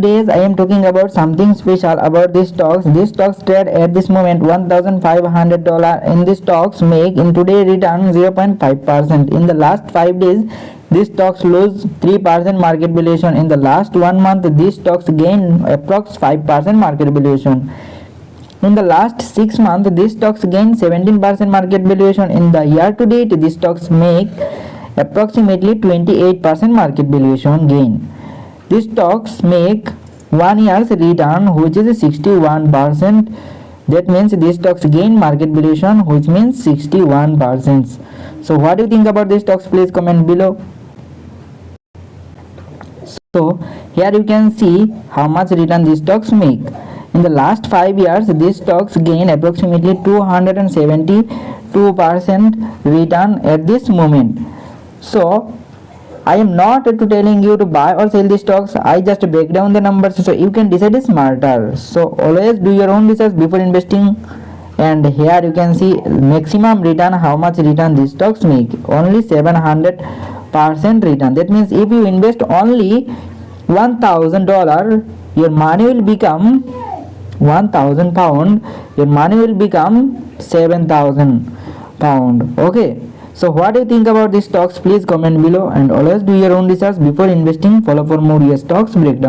today's I am talking about something special about these stocks. These stocks trade at this moment $1,500. In these stocks make in today return 0.5%. In the last 5 days, these stocks lose 3% market valuation. In the last 1 month, these stocks gain approx 5% market valuation. In the last 6 months, these stocks gain 17% market valuation. In the year to date, these stocks make approximately 28% market valuation gain. These stocks make 1 year's return, which is 61%. That means these stocks gain market valuation, which means 61%. So what do you think about these stocks? Please comment below. So here you can see how much return these stocks make. In the last 5 years, these stocks gain approximately 272% return at this moment. So I am not telling you to buy or sell the stocks. I just break down the numbers so you can decide smarter. So always do your own research before investing. And here you can see maximum return, how much return these stocks make. Only 700% return. That means if you invest only $1,000, your money will become 1,000 pound. Your money will become 7,000 pound. Okay. So what do you think about these stocks? Please comment below, and always do your own research before investing. Follow for more stocks breakdown.